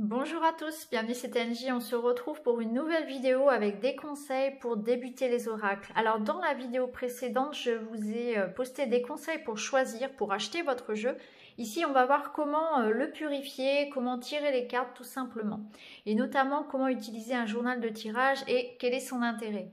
Bonjour à tous, bienvenue c'est Angie, on se retrouve pour une nouvelle vidéo avec des conseils pour débuter les oracles. Alors dans la vidéo précédente, je vous ai posté des conseils pour choisir, pour acheter votre jeu. Ici on va voir comment le purifier, comment tirer les cartes tout simplement. Et notamment comment utiliser un journal de tirage et quel est son intérêt.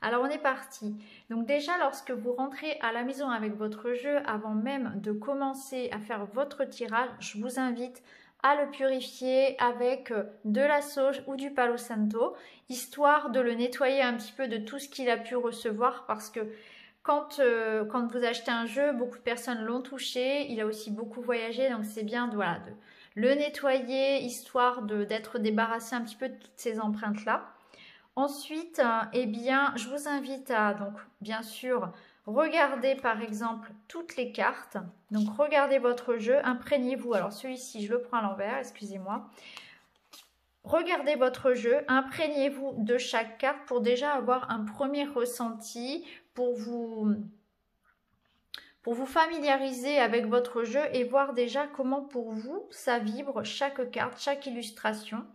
Alors on est parti. Donc déjà lorsque vous rentrez à la maison avec votre jeu, avant même de commencer à faire votre tirage, je vous invite à le purifier avec de la sauge ou du palo santo, histoire de le nettoyer un petit peu de tout ce qu'il a pu recevoir, parce que quand vous achetez un jeu, beaucoup de personnes l'ont touché, il a aussi beaucoup voyagé, donc c'est bien de le nettoyer, histoire d'être débarrassé un petit peu de toutes ces empreintes-là. Ensuite, eh bien, je vous invite à, donc, bien sûr, regarder par exemple toutes les cartes. Donc, regardez votre jeu, imprégnez-vous. Alors, celui-ci, je le prends à l'envers, excusez-moi. Regardez votre jeu, imprégnez-vous de chaque carte pour déjà avoir un premier ressenti, pour vous familiariser avec votre jeu et voir déjà comment pour vous, ça vibre chaque carte, chaque illustration.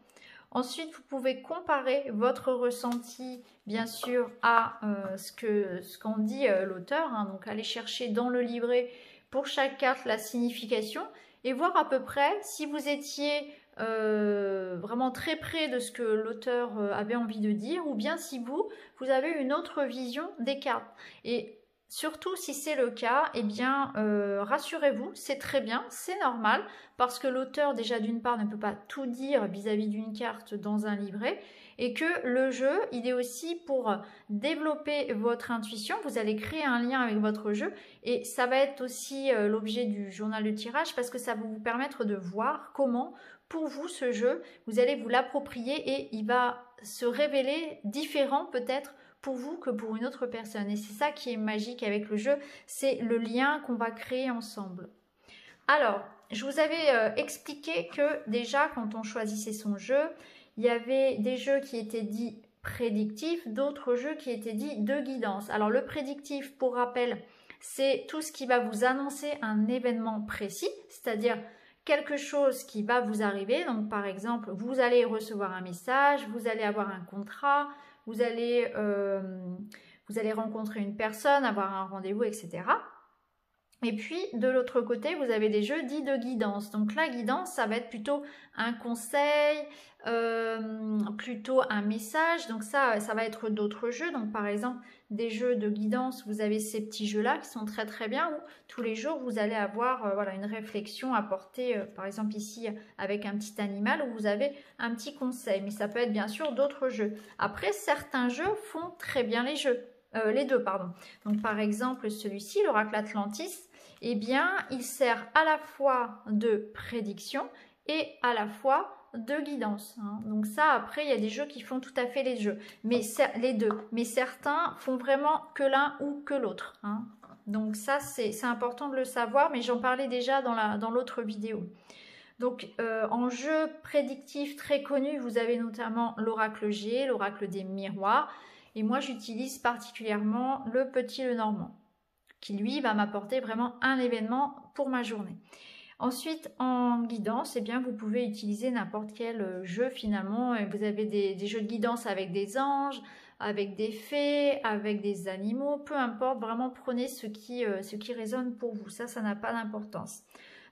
Ensuite, vous pouvez comparer votre ressenti, bien sûr, à ce qu'en dit l'auteur. Donc, aller chercher dans le livret pour chaque carte la signification et voir à peu près si vous étiez vraiment très près de ce que l'auteur avait envie de dire, ou bien si vous avez une autre vision des cartes. Et surtout, si c'est le cas, eh bien, rassurez-vous, c'est très bien, c'est normal, parce que l'auteur, déjà d'une part, ne peut pas tout dire vis-à-vis d'une carte dans un livret, et que le jeu, il est aussi pour développer votre intuition. Vous allez créer un lien avec votre jeu, et ça va être aussi l'objet du journal de tirage, parce que ça va vous permettre de voir comment, pour vous, ce jeu, vous allez vous l'approprier, et il va se révéler différent peut-être pour vous que pour une autre personne. Et c'est ça qui est magique avec le jeu, c'est le lien qu'on va créer ensemble. Alors, je vous avais expliqué que déjà, quand on choisissait son jeu, il y avait des jeux qui étaient dits prédictifs, d'autres jeux qui étaient dits de guidance. Alors, le prédictif, pour rappel, c'est tout ce qui va vous annoncer un événement précis, c'est-à-dire quelque chose qui va vous arriver. Donc, par exemple, vous allez recevoir un message, vous allez avoir un contrat, vous allez rencontrer une personne, avoir un rendez-vous, etc. Et puis, de l'autre côté, vous avez des jeux dits de guidance. Donc, la guidance, ça va être plutôt un conseil, plutôt un message. Donc, ça va être d'autres jeux. Donc, par exemple, des jeux de guidance, vous avez ces petits jeux-là qui sont très très bien, où tous les jours, vous allez avoir voilà, une réflexion apportée, par exemple ici, avec un petit animal, où vous avez un petit conseil. Mais ça peut être bien sûr d'autres jeux. Après, certains jeux font très bien les deux, pardon. Donc, par exemple, celui-ci, l'Oracle Atlantis, eh bien, il sert à la fois de prédiction et à la fois de guidance. Donc ça, après, il y a des jeux qui font tout à fait les deux. Mais certains font vraiment que l'un ou que l'autre. Donc ça, c'est important de le savoir, mais j'en parlais déjà dans l'autre vidéo. Donc, en jeu prédictif très connu, vous avez notamment l'Oracle G, l'Oracle des miroirs. Et moi, j'utilise particulièrement le Petit Lenormand, qui lui va m'apporter vraiment un événement pour ma journée. Ensuite, en guidance, eh bien, vous pouvez utiliser n'importe quel jeu finalement. Vous avez des jeux de guidance avec des anges, avec des fées, avec des animaux, peu importe, vraiment prenez ce qui résonne pour vous. Ça n'a pas d'importance.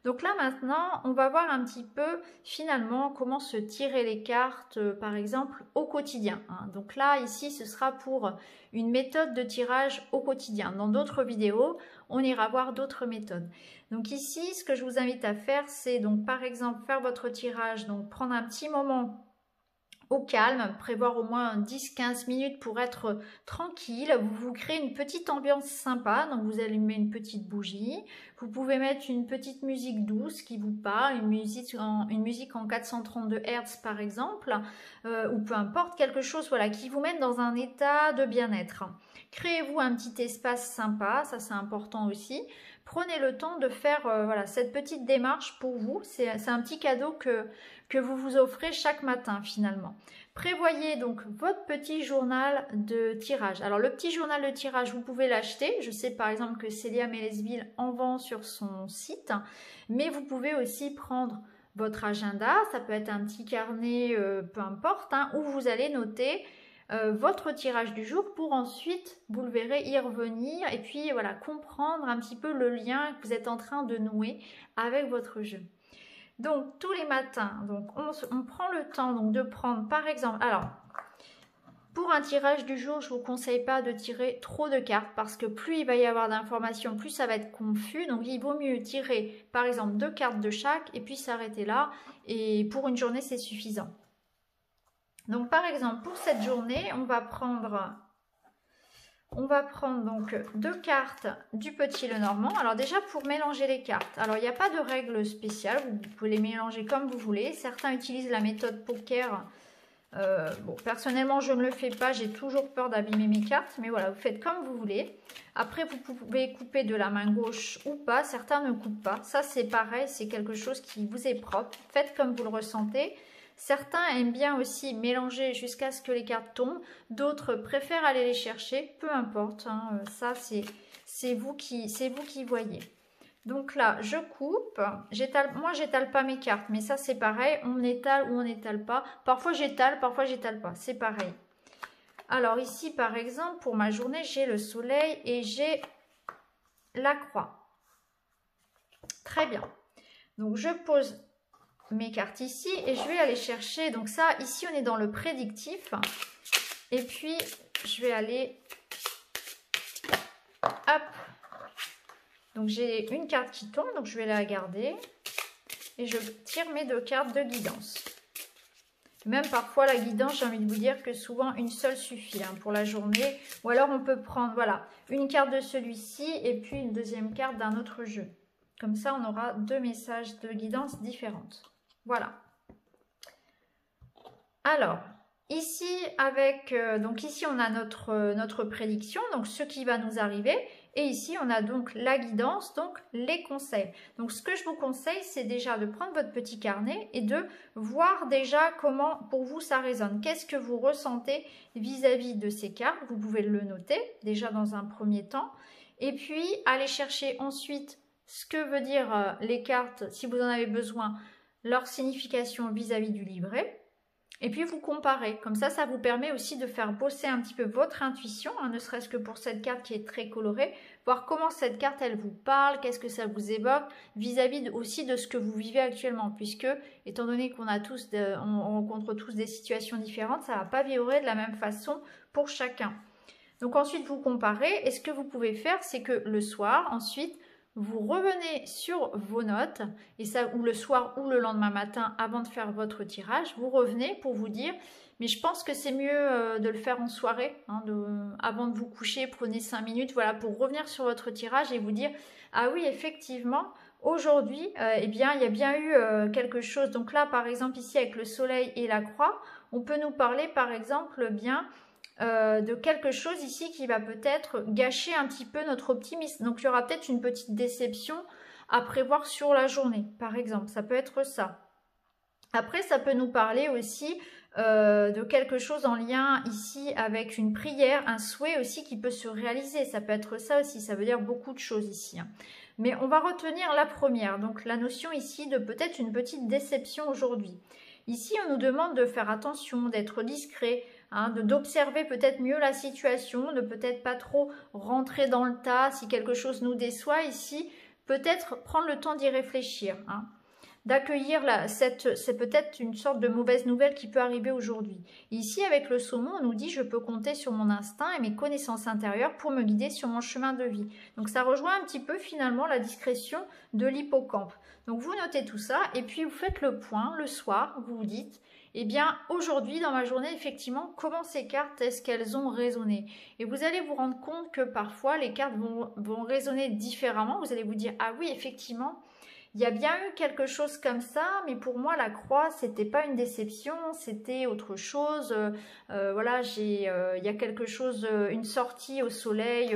Donc là maintenant, on va voir un petit peu finalement comment se tirer les cartes, par exemple, au quotidien. Donc là, ici, ce sera pour une méthode de tirage au quotidien. Dans d'autres vidéos, on ira voir d'autres méthodes. Donc ici, ce que je vous invite à faire, c'est donc par exemple faire votre tirage, donc prendre un petit moment au calme, prévoir au moins 10-15 minutes pour être tranquille. Vous créez une petite ambiance sympa, donc vous allumez une petite bougie. Vous pouvez mettre une petite musique douce qui vous parle, une musique en 432 Hz par exemple, ou peu importe, quelque chose voilà, qui vous mette dans un état de bien-être. Créez-vous un petit espace sympa, ça c'est important aussi. Prenez le temps de faire voilà, cette petite démarche pour vous. C'est un petit cadeau que vous vous offrez chaque matin finalement. Prévoyez donc votre petit journal de tirage. Alors le petit journal de tirage, vous pouvez l'acheter. Je sais par exemple que Célia Mélesville en vend sur son site. Mais vous pouvez aussi prendre votre agenda, ça peut être un petit carnet, peu importe, hein, où vous allez noter votre tirage du jour pour ensuite, vous le verrez, y revenir et puis voilà, comprendre un petit peu le lien que vous êtes en train de nouer avec votre jeu. Donc tous les matins, donc on prend le temps donc, de prendre par exemple, alors pour un tirage du jour, je ne vous conseille pas de tirer trop de cartes parce que plus il va y avoir d'informations, plus ça va être confus. Donc il vaut mieux tirer par exemple 2 cartes de chaque et puis s'arrêter là. Et pour une journée, c'est suffisant. Donc par exemple, pour cette journée, on va prendre donc 2 cartes du Petit Lenormand. Alors déjà pour mélanger les cartes, alors il n'y a pas de règle spéciale, vous pouvez les mélanger comme vous voulez. Certains utilisent la méthode poker. Bon, personnellement, je ne le fais pas, j'ai toujours peur d'abîmer mes cartes, mais voilà, vous faites comme vous voulez. Après, vous pouvez couper de la main gauche ou pas, certains ne coupent pas. Ça, c'est pareil, c'est quelque chose qui vous est propre. Faites comme vous le ressentez. Certains aiment bien aussi mélanger jusqu'à ce que les cartes tombent. D'autres préfèrent aller les chercher, peu importe. Hein, ça, c'est vous qui voyez. Donc là, je coupe. Moi, j'étale pas mes cartes, mais ça, c'est pareil. On étale ou on n'étale pas. Parfois, j'étale pas. C'est pareil. Alors ici, par exemple, pour ma journée, j'ai le soleil et j'ai la croix. Très bien. Donc, je pose mes cartes ici et je vais aller chercher. Donc ça, ici, on est dans le prédictif. Et puis, je vais aller... Hop. Donc j'ai une carte qui tombe, donc je vais la garder. Et je tire mes 2 cartes de guidance. Même parfois la guidance, j'ai envie de vous dire que souvent une seule suffit hein, pour la journée. Ou alors on peut prendre voilà, une carte de celui-ci et puis une deuxième carte d'un autre jeu. Comme ça, on aura 2 messages de guidance différentes. Voilà. Alors, ici, donc ici on a notre prédiction, donc ce qui va nous arriver. Et ici, on a donc la guidance, donc les conseils. Donc, ce que je vous conseille, c'est déjà de prendre votre petit carnet et de voir déjà comment, pour vous, ça résonne. Qu'est-ce que vous ressentez vis-à-vis de ces cartes? Vous pouvez le noter, déjà dans un premier temps. Et puis, aller chercher ensuite ce que veut dire les cartes, si vous en avez besoin, leur signification vis-à-vis du livret. Et puis vous comparez, comme ça, ça vous permet aussi de faire bosser un petit peu votre intuition, hein, ne serait-ce que pour cette carte qui est très colorée, voir comment cette carte, elle vous parle, qu'est-ce que ça vous évoque, vis-à-vis aussi de ce que vous vivez actuellement, puisque, étant donné qu'on on rencontre tous des situations différentes, ça ne va pas vibrer de la même façon pour chacun. Donc ensuite, vous comparez, et ce que vous pouvez faire, c'est que le soir, ensuite, vous revenez sur vos notes, et ça ou le soir ou le lendemain matin avant de faire votre tirage, vous revenez pour vous dire, mais je pense que c'est mieux de le faire en soirée, hein, avant de vous coucher, prenez 5 minutes voilà, pour revenir sur votre tirage et vous dire, ah oui, effectivement, aujourd'hui, eh bien, il y a bien eu quelque chose. Donc là, par exemple, ici avec le soleil et la croix, on peut nous parler, par exemple, bien... de quelque chose ici qui va peut-être gâcher un petit peu notre optimisme. Donc il y aura peut-être une petite déception à prévoir sur la journée, par exemple. Ça peut être ça. Après, ça peut nous parler aussi de quelque chose en lien ici avec une prière, un souhait aussi qui peut se réaliser. Ça peut être ça aussi, ça veut dire beaucoup de choses ici. Hein. Mais on va retenir la première, donc la notion ici de peut-être une petite déception aujourd'hui. Ici, on nous demande de faire attention, d'être discret, hein, d'observer peut-être mieux la situation, de peut-être pas trop rentrer dans le tas si quelque chose nous déçoit ici, peut-être prendre le temps d'y réfléchir, hein, d'accueillir c'est peut-être une sorte de mauvaise nouvelle qui peut arriver aujourd'hui. Ici, avec le saumon, on nous dit je peux compter sur mon instinct et mes connaissances intérieures pour me guider sur mon chemin de vie. Donc ça rejoint un petit peu finalement la discrétion de l'hippocampe. Donc vous notez tout ça et puis vous faites le point le soir, vous vous dites eh bien, aujourd'hui, dans ma journée, effectivement, comment ces cartes, est-ce qu'elles ont résonné? Et vous allez vous rendre compte que parfois, les cartes vont résonner différemment. Vous allez vous dire, ah oui, effectivement, il y a bien eu quelque chose comme ça, mais pour moi, la croix, c'était pas une déception, c'était autre chose. Voilà, il y a quelque chose, une sortie au soleil,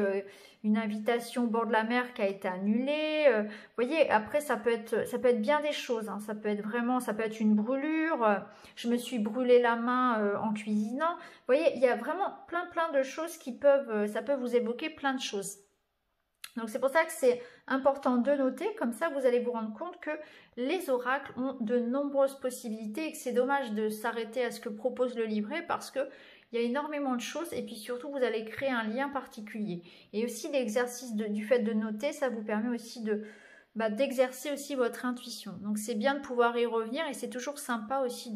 une invitation au bord de la mer qui a été annulée. Vous voyez, après, ça peut être bien des choses. Hein, ça peut être une brûlure. Je me suis brûlé la main en cuisinant. Vous voyez, il y a vraiment plein de choses qui ça peut vous évoquer plein de choses. Donc c'est pour ça que c'est important de noter, comme ça vous allez vous rendre compte que les oracles ont de nombreuses possibilités et que c'est dommage de s'arrêter à ce que propose le livret parce que il y a énormément de choses et puis surtout vous allez créer un lien particulier. Et aussi l'exercice du fait de noter, ça vous permet aussi d'exercer aussi votre intuition. Donc c'est bien de pouvoir y revenir et c'est toujours sympa aussi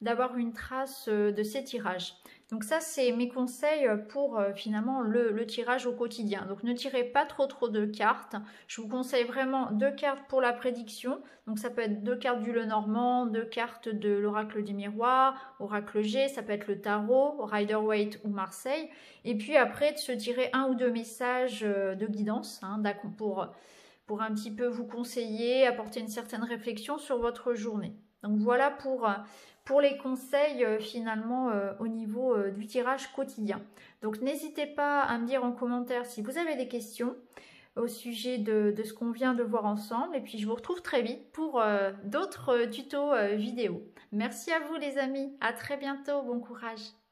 d'avoir une trace de ces tirages. Donc ça c'est mes conseils pour finalement le tirage au quotidien. Donc ne tirez pas trop de cartes. Je vous conseille vraiment 2 cartes pour la prédiction. Donc ça peut être 2 cartes du Lenormand, 2 cartes de l'oracle du miroir, oracle G, ça peut être le tarot, Rider-Waite ou Marseille. Et puis après de se tirer 1 ou 2 messages de guidance pour un petit peu vous conseiller, apporter une certaine réflexion sur votre journée. Donc voilà pour les conseils finalement au niveau du tirage quotidien. Donc n'hésitez pas à me dire en commentaire si vous avez des questions au sujet de ce qu'on vient de voir ensemble. Et puis je vous retrouve très vite pour d'autres tutos vidéo. Merci à vous les amis, à très bientôt, bon courage.